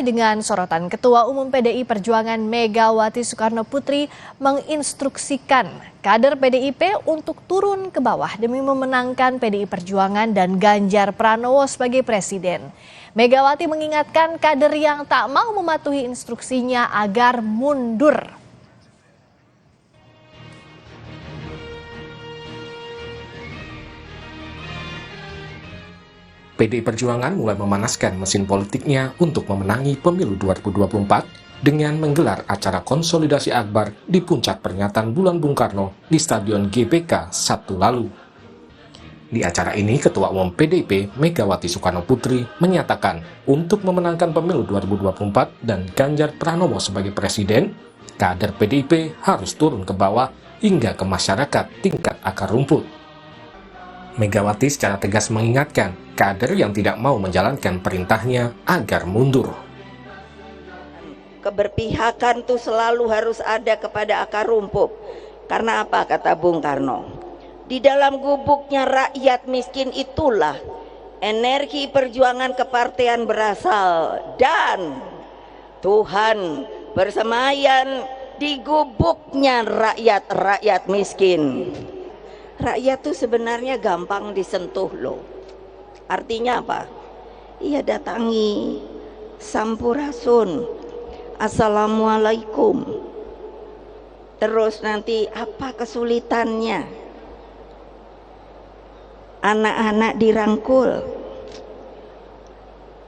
Dengan sorotan Ketua Umum PDI Perjuangan Megawati Soekarnoputri menginstruksikan kader PDIP untuk turun ke bawah demi memenangkan PDI Perjuangan dan Ganjar Pranowo sebagai presiden. Megawati mengingatkan kader yang tak mau mematuhi instruksinya agar mundur. PDI Perjuangan mulai memanaskan mesin politiknya untuk memenangi pemilu 2024 dengan menggelar acara konsolidasi akbar di puncak peringatan Bulan Bung Karno di Stadion GBK Sabtu lalu. Di acara ini, Ketua Umum PDIP Megawati Soekarnoputri menyatakan untuk memenangkan pemilu 2024 dan Ganjar Pranowo sebagai presiden, kader PDIP harus turun ke bawah hingga ke masyarakat tingkat akar rumput. Megawati secara tegas mengingatkan kader yang tidak mau menjalankan perintahnya agar mundur. Keberpihakan itu selalu harus ada kepada akar rumput. Karena apa, kata Bung Karno? Di dalam gubuknya rakyat miskin itulah energi perjuangan kepartean berasal, dan Tuhan bersemayam di gubuknya rakyat miskin. Rakyat tuh sebenarnya gampang disentuh loh. Artinya apa? Iya, datangi, sampurasun, assalamualaikum. Terus nanti apa kesulitannya? Anak-anak dirangkul,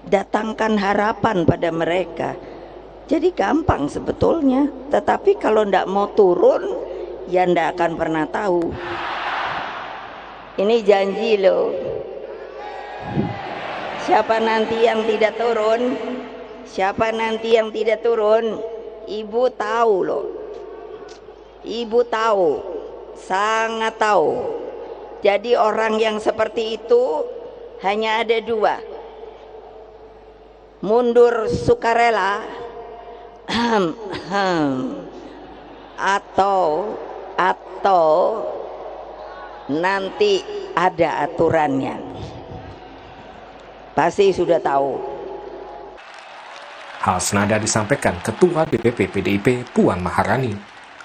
datangkan harapan pada mereka. Jadi gampang sebetulnya. Tetapi kalau ndak mau turun, ya ndak akan pernah tahu. Ini janji loh. Siapa nanti yang tidak turun? Siapa nanti yang tidak turun? Ibu tahu loh. Ibu tahu, sangat tahu. Jadi orang yang seperti itu hanya ada dua. Mundur sukarela atau nanti ada aturannya. Pasti sudah tahu. Hal senada disampaikan Ketua DPP PDIP Puan Maharani.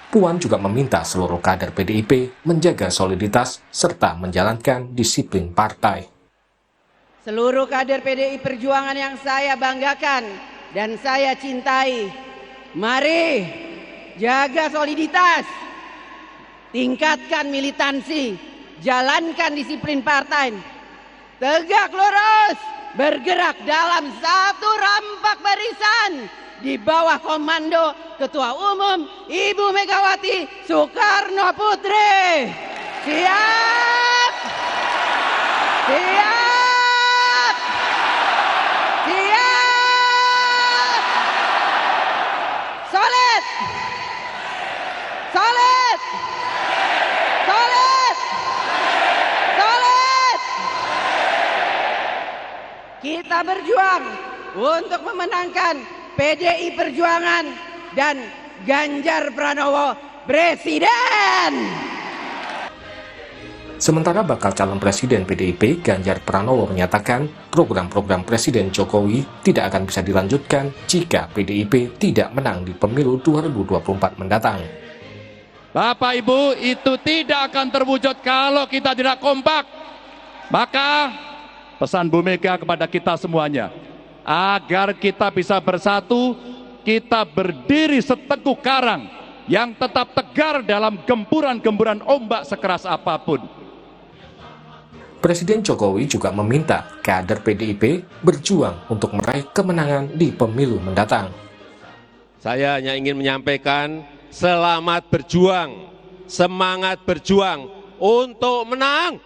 Puan juga meminta seluruh kader PDIP menjaga soliditas serta menjalankan disiplin partai. Seluruh kader PDI Perjuangan yang saya banggakan dan saya cintai, mari jaga soliditas, tingkatkan militansi, jalankan disiplin partai, tegak lurus, bergerak dalam satu rampak barisan di bawah komando Ketua Umum Ibu Megawati Soekarnoputri. Siap! Siap! Siap! Solid! Solid! Solid! Solid! Kita berjuang untuk memenangkan PDI Perjuangan dan Ganjar Pranowo presiden. Sementara bakal calon presiden PDIP Ganjar Pranowo menyatakan program-program Presiden Jokowi tidak akan bisa dilanjutkan jika PDIP tidak menang di pemilu 2024 mendatang. Bapak Ibu, itu tidak akan terwujud kalau kita tidak kompak. Maka pesan Bu Mega kepada kita semuanya, agar kita bisa bersatu, kita berdiri seteguh karang yang tetap tegar dalam gempuran-gempuran ombak sekeras apapun. Presiden Jokowi juga meminta kader PDIP berjuang untuk meraih kemenangan di pemilu mendatang. Saya hanya ingin menyampaikan selamat berjuang, semangat berjuang untuk menang.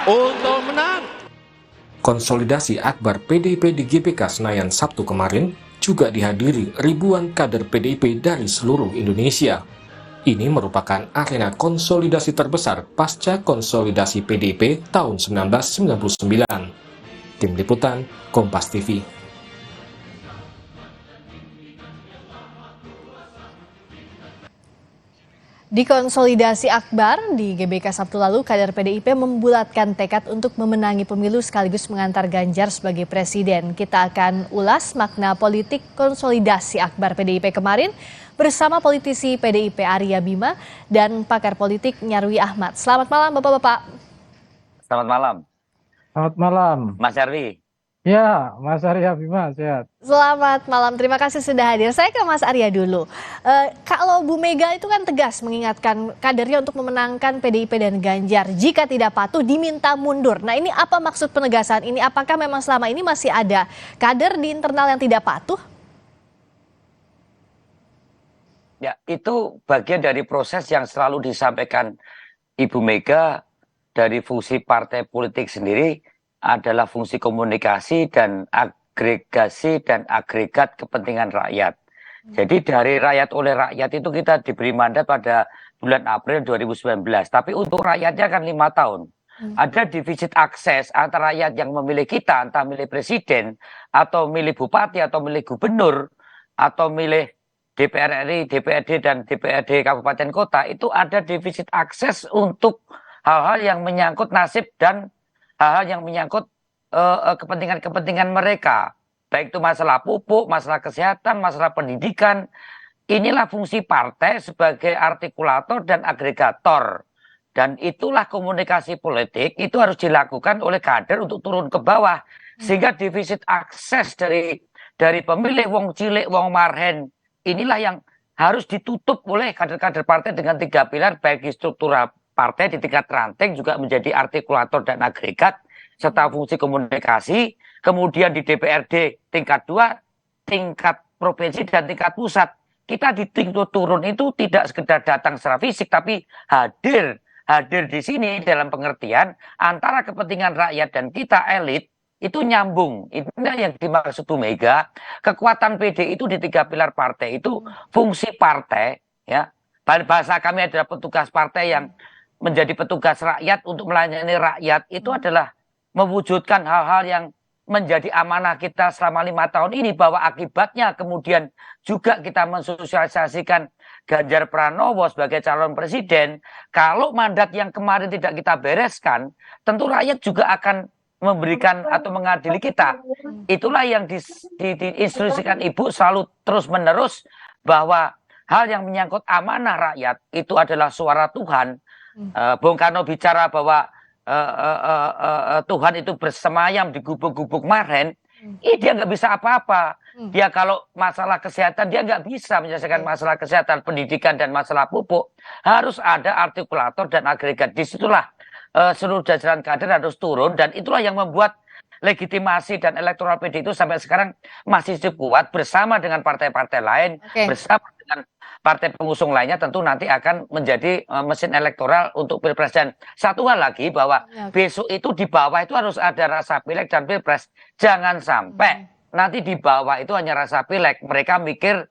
Untuk menang. Konsolidasi akbar PDIP di GBK Senayan Sabtu kemarin juga dihadiri ribuan kader PDIP dari seluruh Indonesia. Ini merupakan arena konsolidasi terbesar pasca konsolidasi PDIP tahun 1999. Tim Liputan, Kompas TV. Di konsolidasi akbar di GBK Sabtu lalu, kader PDIP membulatkan tekad untuk memenangi pemilu sekaligus mengantar Ganjar sebagai presiden. Kita akan ulas makna politik konsolidasi akbar PDIP kemarin bersama politisi PDIP Arya Bima dan pakar politik Nyarwi Ahmad. Selamat malam Bapak-Bapak. Selamat malam, Selamat malam. Mas Nyarwi. Ya, Mas Arya Bima, sehat. Selamat malam, terima kasih sudah hadir. Saya ke Mas Arya dulu. Kalau Bu Mega itu kan tegas mengingatkan kadernya untuk memenangkan PDIP dan Ganjar. Jika tidak patuh, diminta mundur. Nah, ini apa maksud penegasan ini? Apakah memang selama ini masih ada kader di internal yang tidak patuh? Ya, itu bagian dari proses yang selalu disampaikan Ibu Mega dari fungsi partai politik sendiri adalah fungsi komunikasi dan agregasi dan agregat kepentingan rakyat. Jadi dari rakyat oleh rakyat itu kita diberi mandat pada bulan April 2019. Tapi untuk rakyatnya kan 5 tahun. Ada defisit akses antara rakyat yang memilih kita, entah milih presiden, atau milih bupati, atau milih gubernur, atau milih DPR RI, DPRD, dan DPRD kabupaten kota. Itu ada defisit akses untuk hal-hal yang menyangkut nasib dan hal-hal yang menyangkut kepentingan-kepentingan mereka. Baik itu masalah pupuk, masalah kesehatan, masalah pendidikan. Inilah fungsi partai sebagai artikulator dan agregator. Dan itulah komunikasi politik, itu harus dilakukan oleh kader untuk turun ke bawah. Sehingga defisit akses dari pemilih wong cilik, wong marhen, inilah yang harus ditutup oleh kader-kader partai dengan 3 pilar, baik di struktural partai di tingkat ranting juga menjadi artikulator dan agregat serta fungsi komunikasi, kemudian di DPRD tingkat 2, tingkat provinsi dan tingkat pusat. Kita di tingkat turun itu tidak sekedar datang secara fisik tapi hadir di sini dalam pengertian antara kepentingan rakyat dan kita elit itu nyambung. Inilah yang dimaksud Bu Mega. Kekuatan PD itu di 3 pilar partai itu fungsi partai, ya. Bahasa kami adalah petugas partai yang menjadi petugas rakyat untuk melayani rakyat itu adalah mewujudkan hal-hal yang menjadi amanah kita selama 5 tahun ini, bahwa akibatnya kemudian juga kita mensosialisasikan Ganjar Pranowo sebagai calon presiden. Kalau mandat yang kemarin tidak kita bereskan, tentu rakyat juga akan memberikan atau mengadili kita. Itulah yang diinstruksikan Ibu selalu terus-menerus, bahwa hal yang menyangkut amanah rakyat itu adalah suara Tuhan. Bung Karno bicara bahwa Tuhan itu bersemayam di gubuk-gubuk marhen. Dia nggak bisa apa-apa. Dia kalau masalah kesehatan dia nggak bisa menyelesaikan masalah kesehatan, pendidikan dan masalah pupuk. Harus ada artikulator dan agregat. Disitulah seluruh jajaran kader harus turun, dan itulah yang membuat legitimasi dan elektoral PD itu sampai sekarang masih cukup kuat bersama dengan partai-partai lain, bersama dengan partai pengusung lainnya, tentu nanti akan menjadi mesin elektoral untuk Pilpres. Dan satu hal lagi, bahwa besok itu di bawah itu harus ada rasa pileg dan Pilpres. Jangan sampai nanti di bawah itu hanya rasa pileg, mereka mikir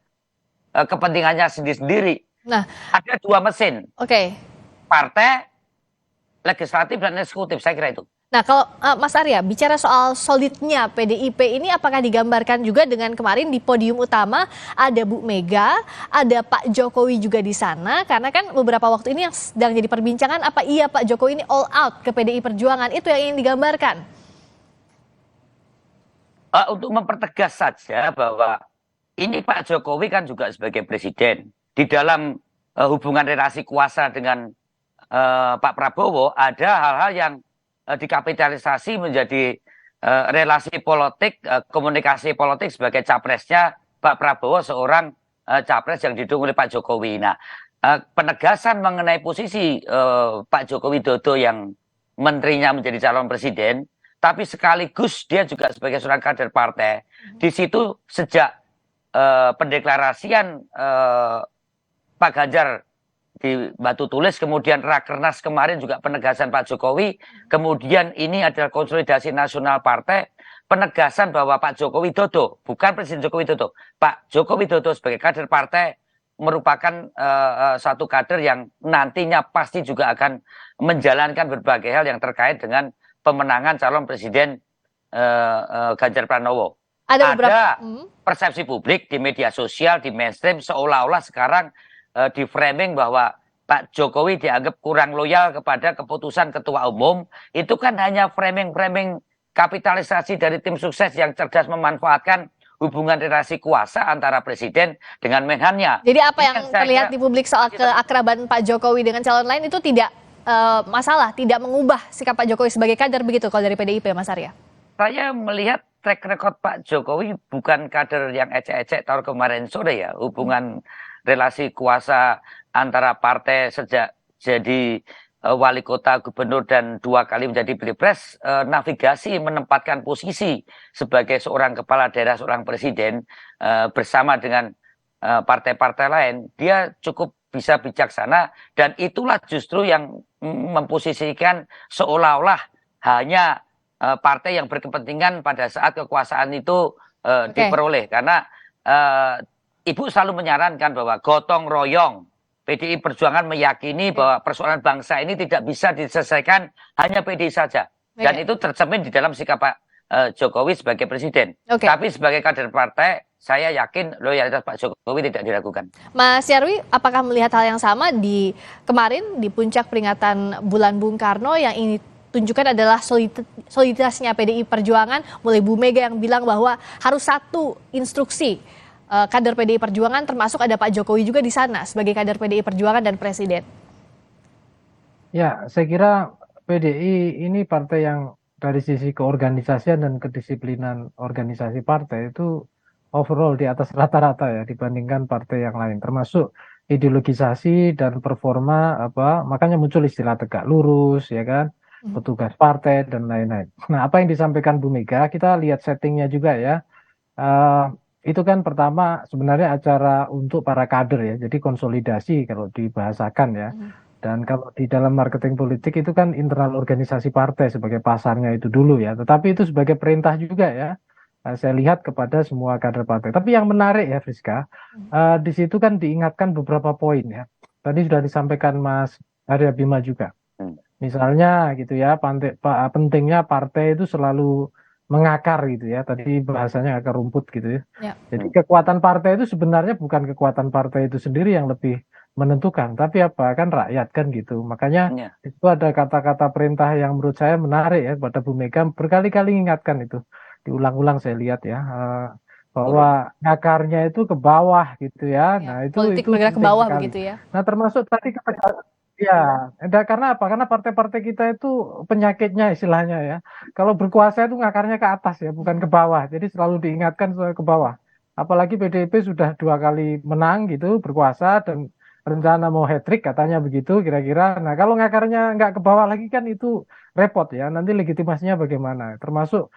kepentingannya sendiri-sendiri. Nah, ada 2 mesin. Partai, legislatif dan eksekutif, saya kira itu. Nah, kalau Mas Arya bicara soal solidnya PDIP ini, apakah digambarkan juga dengan kemarin di podium utama ada Bu Mega, ada Pak Jokowi juga di sana, karena kan beberapa waktu ini yang sedang jadi perbincangan, apa iya Pak Jokowi ini all out ke PDI Perjuangan, itu yang ingin digambarkan? Untuk mempertegas saja bahwa ini Pak Jokowi kan juga sebagai presiden. Di dalam hubungan relasi kuasa dengan Pak Prabowo ada hal-hal yang dikapitalisasi menjadi relasi politik, komunikasi politik sebagai capresnya Pak Prabowo, seorang capres yang didukung oleh Pak Jokowi. Nah, penegasan mengenai posisi Pak Joko Widodo yang menterinya menjadi calon presiden, tapi sekaligus dia juga sebagai seorang kader partai. Di situ sejak pendeklarasian Pak Ganjar di Batu Tulis, kemudian Rakernas kemarin juga penegasan Pak Jokowi, kemudian ini adalah konsolidasi nasional partai, penegasan bahwa Pak Joko Widodo, bukan Presiden Joko Widodo, Pak Joko Widodo sebagai kader partai merupakan satu kader yang nantinya pasti juga akan menjalankan berbagai hal yang terkait dengan pemenangan calon Presiden Ganjar Pranowo. Ada persepsi publik di media sosial, di mainstream, seolah-olah sekarang di framing bahwa Pak Jokowi dianggap kurang loyal kepada keputusan ketua umum, itu kan hanya framing-framing kapitalisasi dari tim sukses yang cerdas memanfaatkan hubungan relasi kuasa antara presiden dengan menhannya. Jadi apa Ini yang kan saya terlihat kira- di publik soal keakraban Pak Jokowi dengan calon lain itu tidak masalah, tidak mengubah sikap Pak Jokowi sebagai kader begitu kalau dari PDIP, Mas Arya? Saya melihat track record Pak Jokowi bukan kader yang ecek-ecek tahun kemarin sore ya. Hubungan relasi kuasa antara partai sejak jadi wali kota, gubernur, dan 2 kali menjadi pilpres, navigasi menempatkan posisi sebagai seorang kepala daerah, seorang presiden bersama dengan partai-partai lain, dia cukup bisa bijaksana, dan itulah justru yang memposisikan seolah-olah hanya partai yang berkepentingan pada saat kekuasaan itu diperoleh. Karena Ibu selalu menyarankan bahwa gotong royong, PDI Perjuangan meyakini bahwa persoalan bangsa ini tidak bisa diselesaikan hanya PDI saja. Dan itu tercermin di dalam sikap Pak Jokowi sebagai presiden. Tapi sebagai kader partai, saya yakin loyalitas Pak Jokowi tidak diragukan. Mas Nyarwi, apakah melihat hal yang sama di kemarin di puncak peringatan Bulan Bung Karno yang ini tunjukkan adalah soliditasnya PDI Perjuangan, mulai Bu Mega yang bilang bahwa harus satu instruksi kader PDI Perjuangan, termasuk ada Pak Jokowi juga di sana sebagai kader PDI Perjuangan dan Presiden. Ya, saya kira PDI ini partai yang dari sisi keorganisasian dan kedisiplinan organisasi partai itu overall di atas rata-rata ya dibandingkan partai yang lain, termasuk ideologisasi dan performa makanya muncul istilah tegak lurus ya kan, petugas partai dan lain-lain. Nah, apa yang disampaikan Bu Mega, kita lihat settingnya juga ya. Itu kan pertama sebenarnya acara untuk para kader ya, jadi konsolidasi kalau dibahasakan ya. Dan kalau di dalam marketing politik itu kan internal organisasi partai sebagai pasarnya itu dulu ya, tetapi itu sebagai perintah juga ya. Saya lihat kepada semua kader partai. Tapi yang menarik ya Friska, di situ kan diingatkan beberapa poin ya. Tadi sudah disampaikan Mas Arya Bima juga. Misalnya gitu ya, pentingnya partai itu selalu mengakar gitu ya, tadi bahasanya akar rumput gitu ya. Jadi kekuatan partai itu sebenarnya bukan kekuatan partai itu sendiri yang lebih menentukan, tapi apa kan rakyat kan gitu. Makanya itu ada kata-kata perintah yang menurut saya menarik ya kepada Bu Mega, berkali-kali ingatkan itu, diulang-ulang saya lihat ya, bahwa akarnya itu ke bawah gitu ya. Nah itu bergerak ke bawah begitu ya. Nah termasuk tadi ya, karena apa? Karena partai-partai kita itu penyakitnya istilahnya ya. Kalau berkuasa itu ngakarnya ke atas ya, bukan ke bawah. Jadi selalu diingatkan ke bawah. Apalagi PDIP sudah 2 kali menang gitu, berkuasa, dan rencana mau hat-trick katanya begitu kira-kira. Nah kalau ngakarnya nggak ke bawah lagi kan itu repot ya. Nanti legitimasinya bagaimana? Termasuk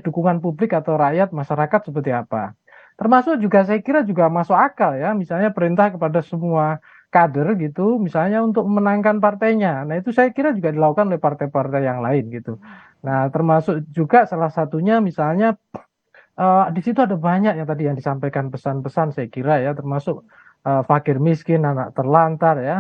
dukungan publik atau rakyat, masyarakat seperti apa. Termasuk juga saya kira juga masuk akal ya. Misalnya perintah kepada semua kader gitu, misalnya untuk memenangkan partainya. Nah itu saya kira juga dilakukan oleh partai-partai yang lain gitu. Nah termasuk juga salah satunya misalnya di situ ada banyak yang tadi yang disampaikan pesan-pesan saya kira ya, termasuk fakir miskin, anak terlantar ya,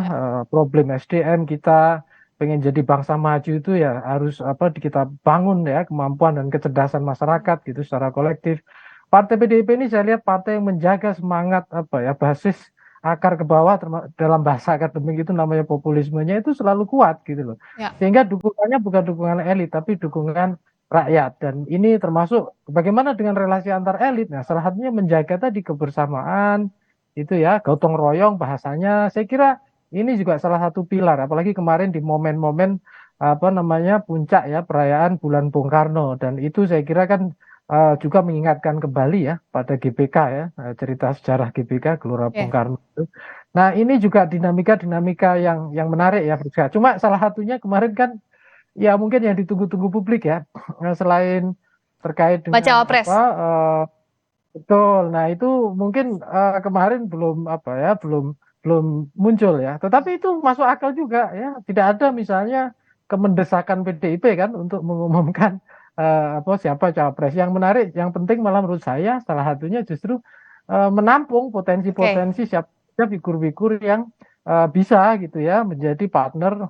problem SDM kita, pengen jadi bangsa maju itu ya harus kita bangun ya kemampuan dan kecerdasan masyarakat gitu secara kolektif. Partai PDIP ini saya lihat partai yang menjaga semangat basis akar ke bawah, dalam bahasa akademik itu namanya populismenya itu selalu kuat gitu loh. Sehingga dukungannya bukan dukungan elit tapi dukungan rakyat, dan ini termasuk bagaimana dengan relasi antar elit. Nah salah satunya menjaga tadi kebersamaan itu ya, gotong royong bahasanya. Saya kira ini juga salah satu pilar, apalagi kemarin di momen-momen puncak ya perayaan Bulan Bung Karno, dan itu saya kira kan juga mengingatkan kembali ya pada GBK ya, cerita sejarah GBK Gelora Bung Karno itu. Nah ini juga dinamika yang menarik ya Friska. Cuma salah satunya kemarin kan ya mungkin yang ditunggu-tunggu publik ya, selain terkait dengan betul. Nah itu mungkin kemarin belum muncul ya. Tetapi itu masuk akal juga ya. Tidak ada misalnya kemendesakan PDIP kan untuk mengumumkan siapa cawapres. Yang menarik, yang penting malah menurut saya salah satunya justru menampung potensi-potensi siapa figur-figur yang bisa gitu ya menjadi partner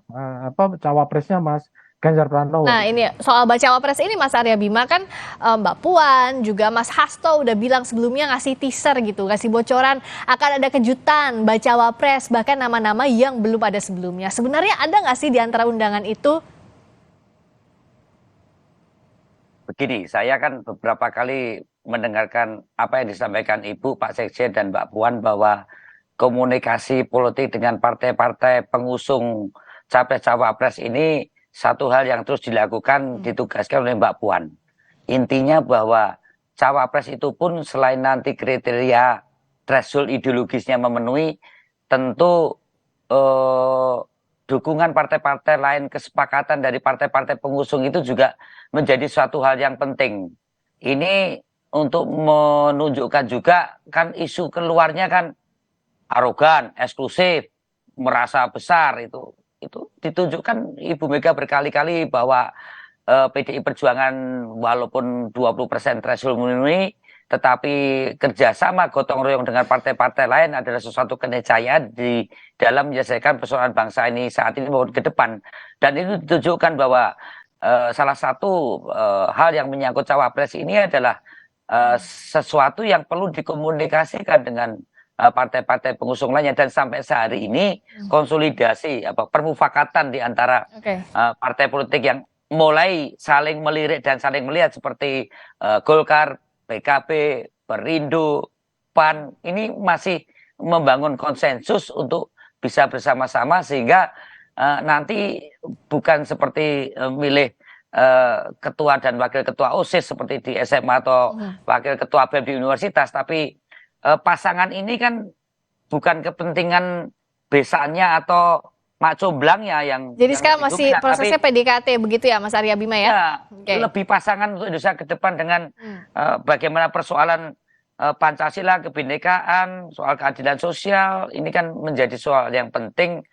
cawapresnya Mas Ganjar Pranowo. Nah ini soal bacawa pres ini Mas Arya Bima kan Mbak Puan juga Mas Hasto udah bilang sebelumnya ngasih teaser gitu, ngasih bocoran akan ada kejutan bacawa pres bahkan nama-nama yang belum ada sebelumnya. Sebenarnya ada nggak sih di antara undangan itu? Begini, saya kan beberapa kali mendengarkan apa yang disampaikan Ibu, Pak Sekjen, dan Mbak Puan bahwa komunikasi politik dengan partai-partai pengusung capres-cawapres ini satu hal yang terus dilakukan, ditugaskan oleh Mbak Puan. Intinya bahwa cawapres itu pun selain nanti kriteria threshold ideologisnya memenuhi, tentu dukungan partai-partai lain, kesepakatan dari partai-partai pengusung itu juga menjadi suatu hal yang penting. Ini untuk menunjukkan juga kan isu keluarnya kan arogan, eksklusif, merasa besar itu ditunjukkan Ibu Mega berkali-kali bahwa PDI Perjuangan walaupun 20% threshold memenuhi, tetapi kerjasama gotong royong dengan partai-partai lain adalah sesuatu keniscayaan di dalam menyelesaikan persoalan bangsa ini saat ini maupun ke depan. Dan itu ditunjukkan bahwa salah satu hal yang menyangkut cawapres ini adalah sesuatu yang perlu dikomunikasikan dengan partai-partai pengusung lainnya, dan sampai sehari ini konsolidasi permufakatan di antara partai politik yang mulai saling melirik dan saling melihat seperti Golkar, PKB, Perindo, PAN ini masih membangun konsensus untuk bisa bersama-sama sehingga nanti bukan seperti milih ketua dan wakil ketua OSIS seperti di SMA atau wakil ketua BEM di universitas, tapi pasangan ini kan bukan kepentingan besannya atau mak comblangnya yang jadi sekarang masih prosesnya PDKT begitu ya Mas Arya Bima ya? Lebih pasangan untuk Indonesia ke depan dengan bagaimana persoalan Pancasila, kebinekaan, soal keadilan sosial, ini kan menjadi soal yang penting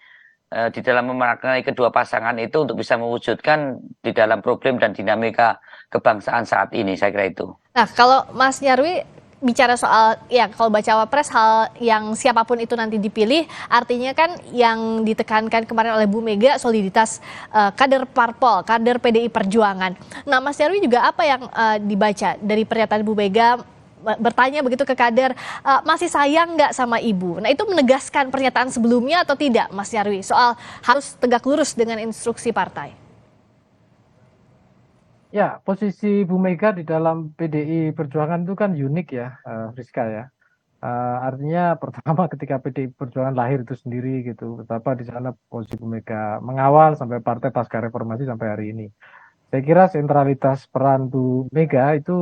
di dalam memaknai kedua pasangan itu untuk bisa mewujudkan di dalam problem dan dinamika kebangsaan saat ini, saya kira itu. Nah kalau Mas Nyarwi bicara soal ya kalau bacawa pres hal yang siapapun itu nanti dipilih, artinya kan yang ditekankan kemarin oleh Bu Mega soliditas kader parpol, kader PDI Perjuangan. Nah Mas Nyarwi juga apa yang dibaca dari pernyataan Bu Mega bertanya begitu ke kader, masih sayang nggak sama ibu? Nah itu menegaskan pernyataan sebelumnya atau tidak Mas Nyarwi soal harus tegak lurus dengan instruksi partai? Ya, posisi Bu Mega di dalam PDI Perjuangan itu kan unik ya, Rizka ya. Artinya pertama ketika PDI Perjuangan lahir itu sendiri gitu, betapa di sana posisi Bu Mega mengawal sampai partai pasca reformasi sampai hari ini. Saya kira sentralitas peran Bu Mega itu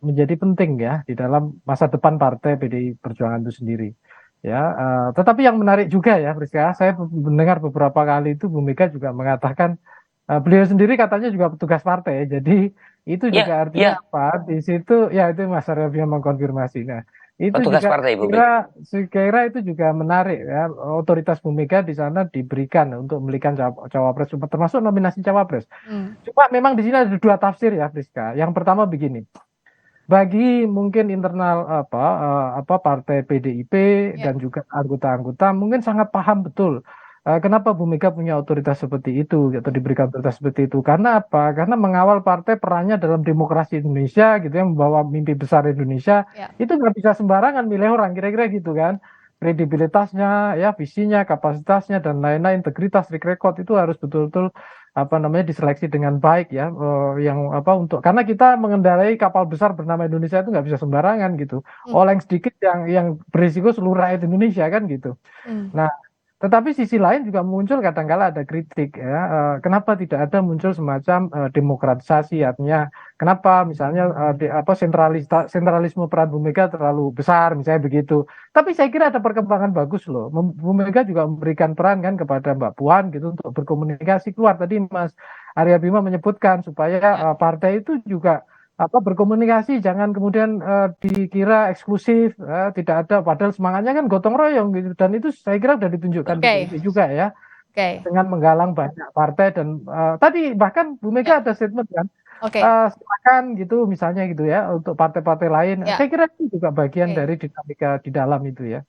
menjadi penting ya di dalam masa depan partai PDI Perjuangan itu sendiri. Ya, tetapi yang menarik juga ya, Rizka, saya mendengar beberapa kali itu Bu Mega juga mengatakan beliau sendiri katanya juga petugas partai, jadi itu juga artinya apa? Di situ ya itu Mas Arya Bima mengkonfirmasi. Nah, itu petugas juga partai, saya kira itu juga menarik ya, otoritas Bu Mega di sana diberikan untuk memilihkan cawapres, termasuk nominasi cawapres. Cuma memang di sini ada dua tafsir ya, Friska. Yang pertama begini, bagi mungkin internal partai PDIP dan juga anggota-anggota mungkin sangat paham betul. Kenapa Bu Mega punya otoritas seperti itu atau diberikan otoritas seperti itu? Karena apa? Karena mengawal partai perannya dalam demokrasi Indonesia gitu ya, membawa mimpi besar Indonesia, itu nggak bisa sembarangan milih orang, kira-kira gitu kan. Kredibilitasnya, ya visinya, kapasitasnya dan lain-lain, integritas, track record itu harus betul-betul diseleksi dengan baik ya, karena kita mengendarai kapal besar bernama Indonesia itu nggak bisa sembarangan gitu. Oleng sedikit yang berisiko seluruh rakyat Indonesia kan gitu. Nah, tetapi sisi lain juga muncul kadang-kala ada kritik ya, kenapa tidak ada muncul semacam demokratisasi, artinya kenapa misalnya sentralisme peran Bu Mega terlalu besar misalnya begitu. Tapi saya kira ada perkembangan bagus loh. Bu Mega juga memberikan peran kan kepada Mbak Puan gitu untuk berkomunikasi keluar. Tadi Mas Arya Bima menyebutkan supaya partai itu juga berkomunikasi, jangan kemudian dikira eksklusif, tidak ada, padahal semangatnya kan gotong royong gitu, dan itu saya kira sudah ditunjukkan juga ya, dengan menggalang banyak partai dan tadi bahkan Bu Mega ada statement kan, silakan gitu misalnya gitu ya untuk partai-partai lain, saya kira itu juga bagian dari dinamika di dalam itu ya.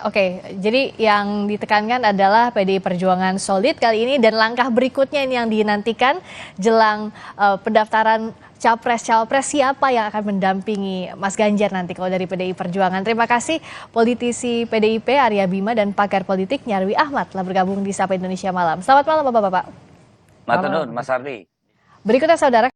Oke, jadi yang ditekankan adalah PDI Perjuangan solid kali ini dan langkah berikutnya ini yang dinantikan jelang pendaftaran Capres-Cawapres siapa yang akan mendampingi Mas Ganjar nanti kalau dari PDI Perjuangan. Terima kasih politisi PDIP Arya Bima dan pakar politik Nyarwi Ahmad telah bergabung di Sapa Indonesia Malam. Selamat malam Bapak-Bapak. Matur nuwun, Mas Ardi. Berikutnya saudara.